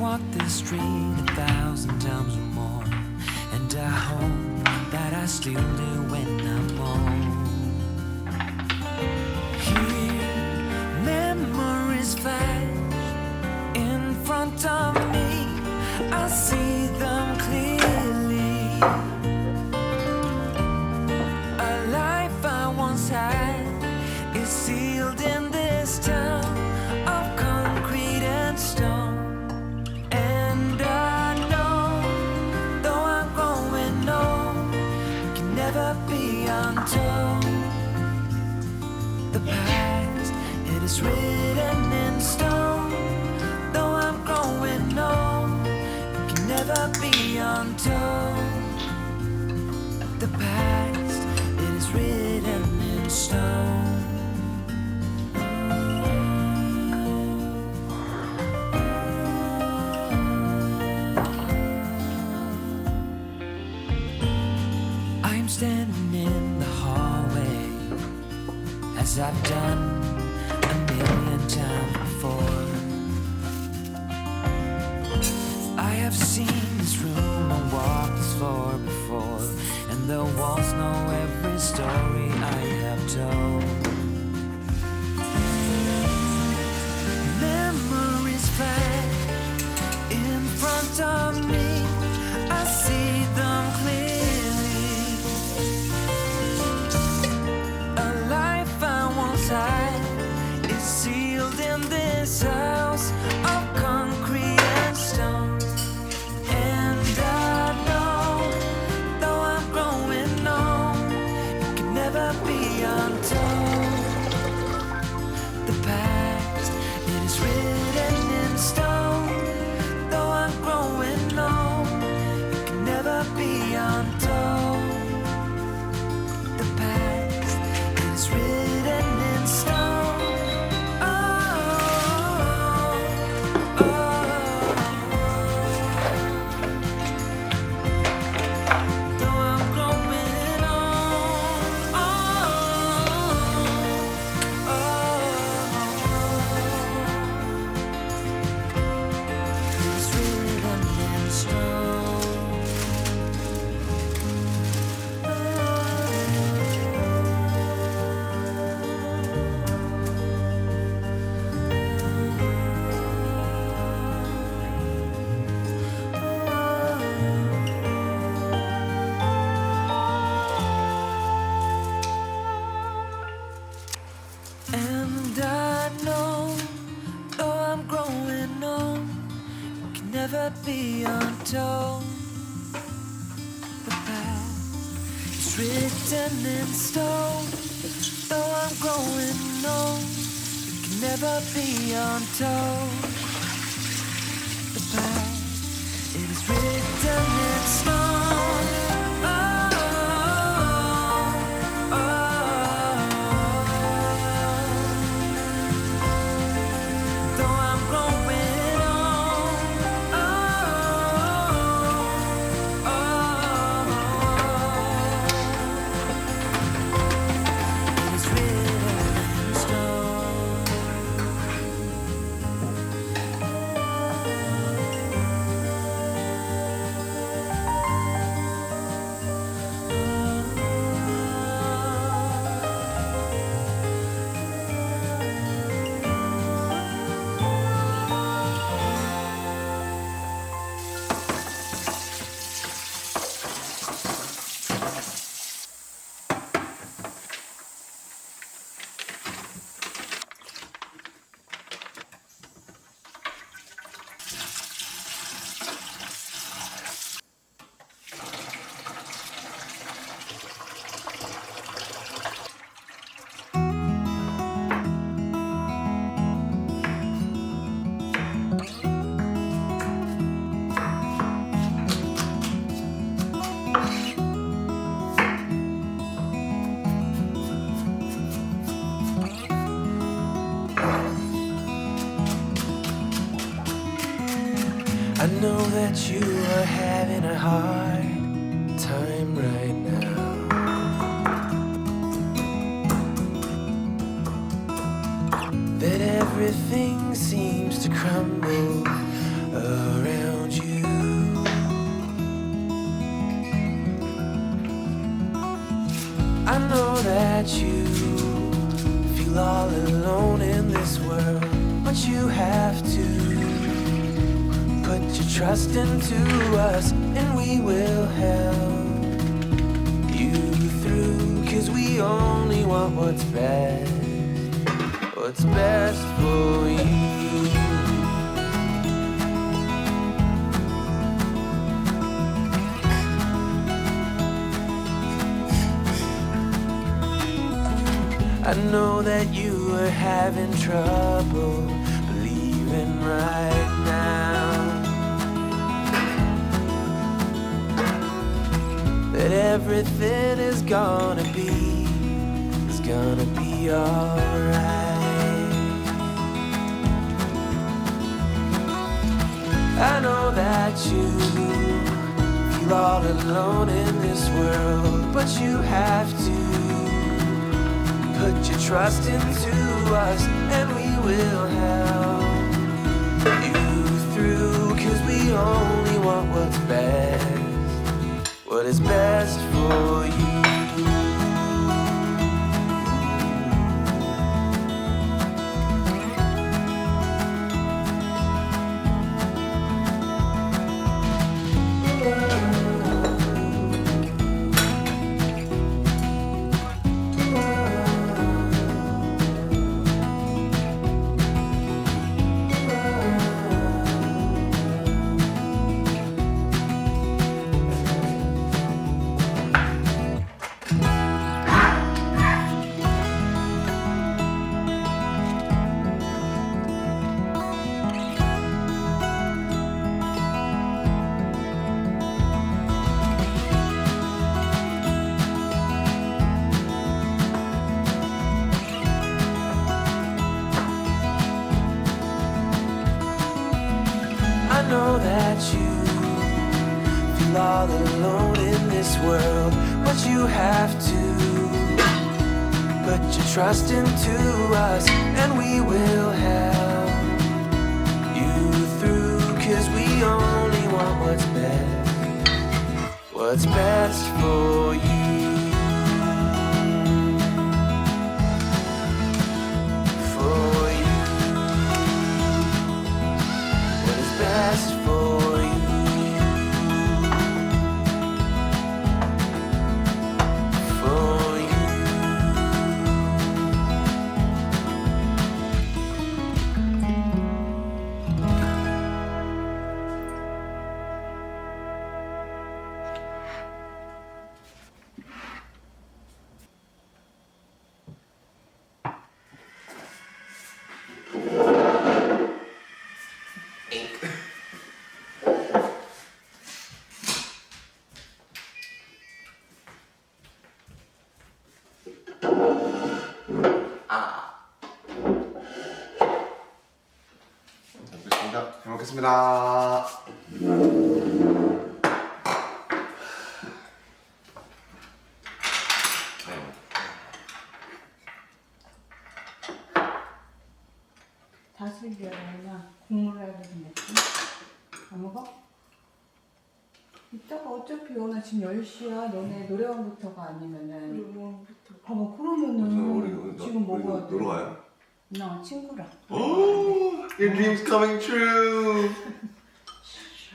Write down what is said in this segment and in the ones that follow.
walked this street 1,000 times or more, and I hope that I still do when I'm home. Here, memories flash in front of me. I see them clearly. A life I once had is sealed in this town of concrete and stone. And I know, though I'm growing old, it can never be untold. The past, it is written in stone. Though I'm growing old, it can never be untold. The past, it is written in stone. I'm standing in the hallway, as I've done 1,000,000 times before. I have seen this room and walked this floor before, and the walls know every story I have told. Memories flash in front of me. I see them clearly. A life I once had is sealed in this house of concrete and stone. And I know, though I'm growing old, it can never be untold. The past, it is written in stone. Though I'm growing old, it can never be untold. The past, it is written in stone. Oh, oh. Though I'm growing old, it's written in stone. And I know, though I'm growing old, it can never be untold. The past is written in stone. Though I'm growing old, it can never be untold. The past, it is written in stone. Oh, oh, oh. Though I'm growing old, oh, oh, it is written in stone. I know that you are having a hard time right now. That everything seems to crumble around you. I know that you feel all alone in this world, but you have to put your trust into us, and we will help you through, 'cause we only want what's best for you. I know that you are having trouble believing right now that everything is gonna be alright. I know that you feel all alone in this world, but you have to put your trust into us, and we will help you through, 'cause we only want what is best for you. I know that you feel all alone in this world, but you have to put your trust into us, and we will help you through, 'cause we only want what's best for you. Best for you, for you. 잘 먹겠습니다. 다슬기나 국물라도 생겼지? 안 먹어? 이따가 어차피 오늘 지금 10시야. 너네 노래방부터가 아니면은 노래방부터. 봐봐 그러면은 우리 지금 먹어야 돼. 놀러 가요? 나 친구랑. Oh, your dreams coming true.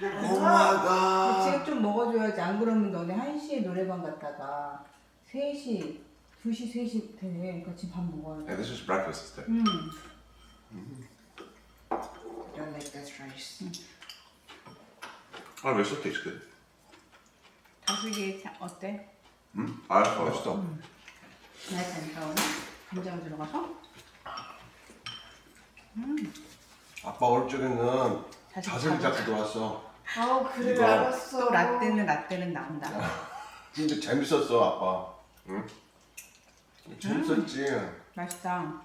Oh my god. 지금 좀 먹어줘야지. 안 그러면 너네 1시에 노래방 갔다가 3시, 2시, 3시 돼. 그러니까 지금 밥 먹어야 돼. Yeah, this is breakfast instead. Don't like that rice. Oh, this tastes good. 다슬기 어때? 알았어. 맛있어. 맛있지 않다 오늘? 간장 들어가서? 아빠 어릴 적에는 자세히 잡고. 잡고 놀았어. 아 그래 이거. 알았어. 또 라떼는 나온다. 근데 재밌었어, 아빠. 응? 재밌었지. 맛있다.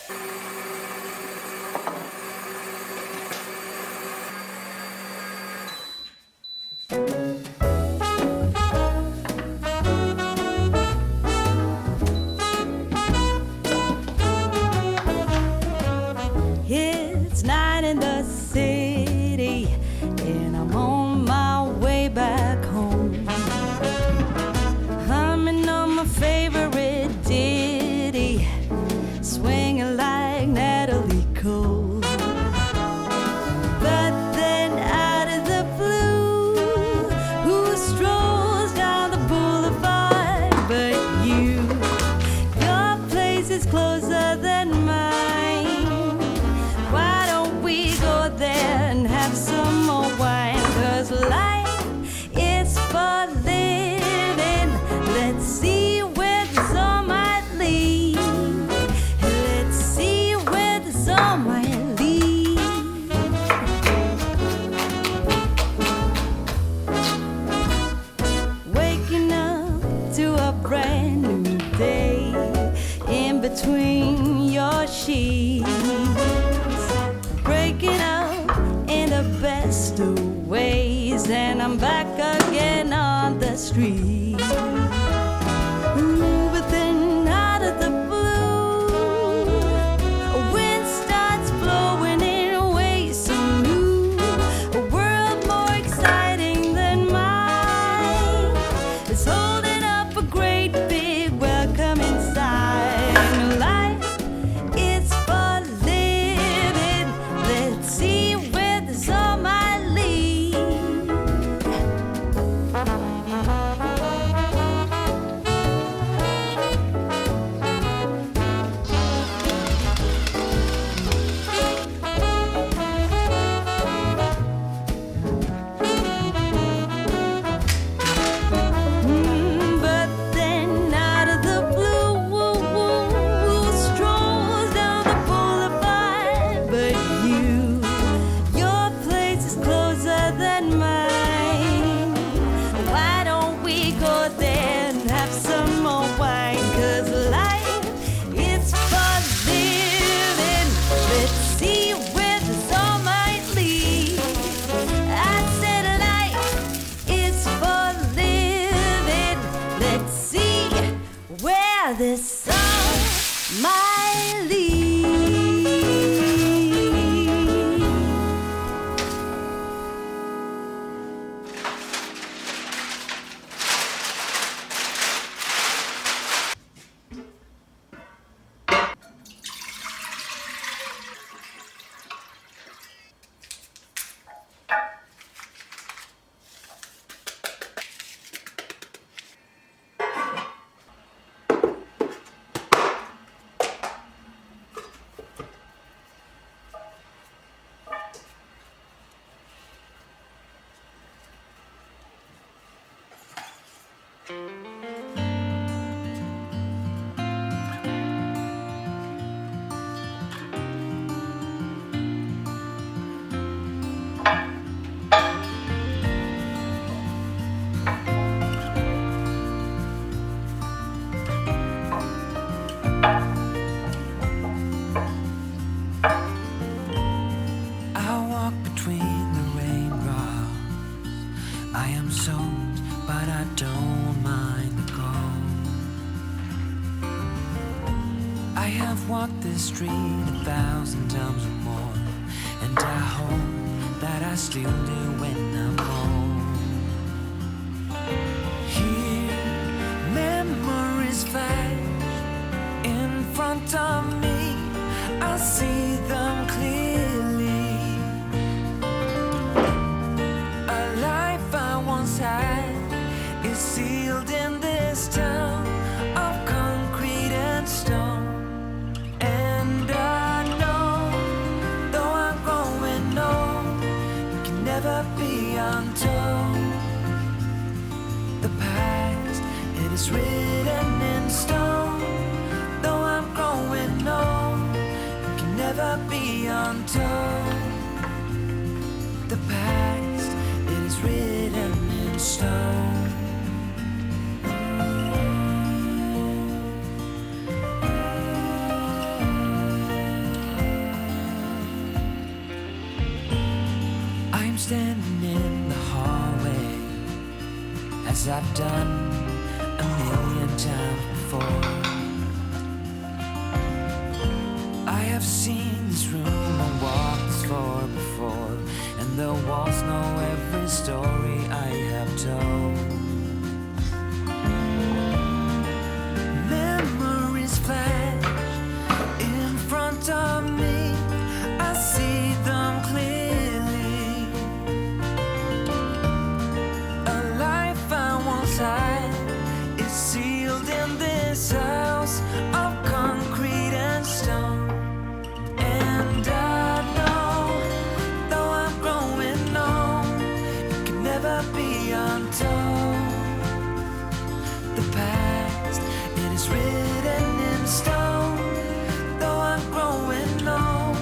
It's night in the city, and I'm on my way back home. Humming on my favorite ditty, swinging like Natalie Cole. But then out of the blue, who strolls down the boulevard but you? Your place is closer than mine. Why don't we go there and have some more wine? 'Cause life is for living. Let's see where the sun might lead. Let's see where the sun might lead. Waking up to a brand new day in between your sheets. Breaking up in the best of ways, and I'm back again on the street. Ooh, but then out of the blue, a wind starts blowing in ways so new. A world more exciting than mine is holding up a great big welcoming sign. Life is for living. Let's see where the sun might lead. But then out of the blue, who strolls down the boulevard but you? Your place is closer than mine. Why don't we go there and have some more wine? 'Cause life is for living. Let's see where the sun might lead. I said life is for living. Let's see where the sun might lead. I walk between the raindrops. I am soaked, but I don't mind the cold. I have walked this street 1,000 times or more, and I hope that I still do when I'm home. Here, memories flash in front of me. I see them clearly. A life I once had is sealed in this town of concrete and stone. And I know, though I'm growing old, it can never be untold. The past, it is written in stone. Though I'm growing old, it can never be untold. The past, it is written in stone. as I've done a million times before. I have seen this room and walked this floor before, and the walls know every story I have told. Memories flash in front of me, I see them clearly. A life I once had is sealed in this house of concrete and stone. And I know, though I'm growing old, it can never be untold. The past, it is written in stone. Though I'm growing old,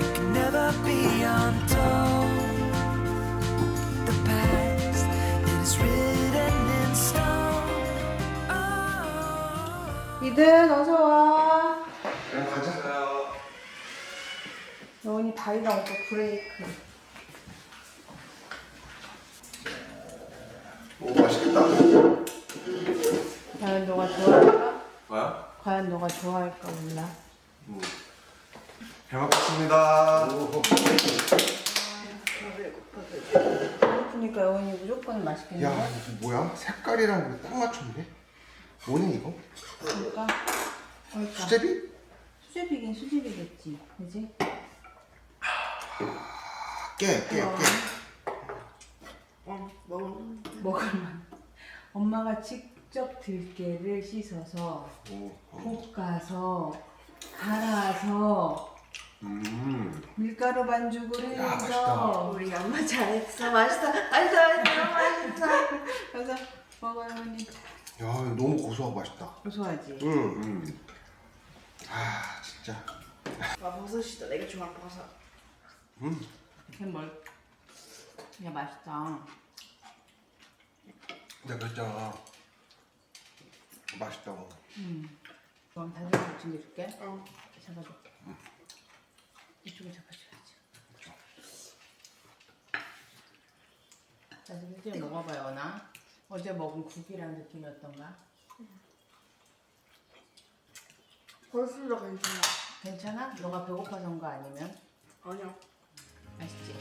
it can never be untold. The past, it is written in stone. Oh. 이든 어서 와. 그냥 가자. 여운이 다리랑 오빠 브레이크. 오, 맛있겠다. 과연 너가 좋아할까? 뭐야? 과연 너가 좋아할까 몰라. 잘 먹겠습니다. 배고프니까 여운이 무조건 맛있겠네. 야, 이거 뭐야? 색깔이랑 이거 딱 맞췄네? 뭐네 이거? 그러니까. 그러니까. 수제비? 수제비긴 수제비겠지. 그지? 깨. 먹을만. 엄마가 직접 들깨를 씻어서 오. 볶아서 갈아서 밀가루 반죽을 해서 맛있다. 우리 엄마 잘했어. 맛있어. 맛있어. 그래서 먹어요 언니. 야, 이거 너무 고소하고 맛있다. 고소하지? 아, 진짜. 와, 버섯이다. 내가 좋아하는 버섯. 햄물. 야 맛있다. 내가 그랬잖아. 맛있다고. 그럼 다시 챙겨줄게. 잡아줘. 이쪽에 잡아줘야지. 나도 일찍 먹어봐요, 나. 어제 먹은 국이랑 느낌이 어떤가? 버섯도 괜찮아. 괜찮아? 너가 배고파서인 거 아니면? 아니야. 맛있지?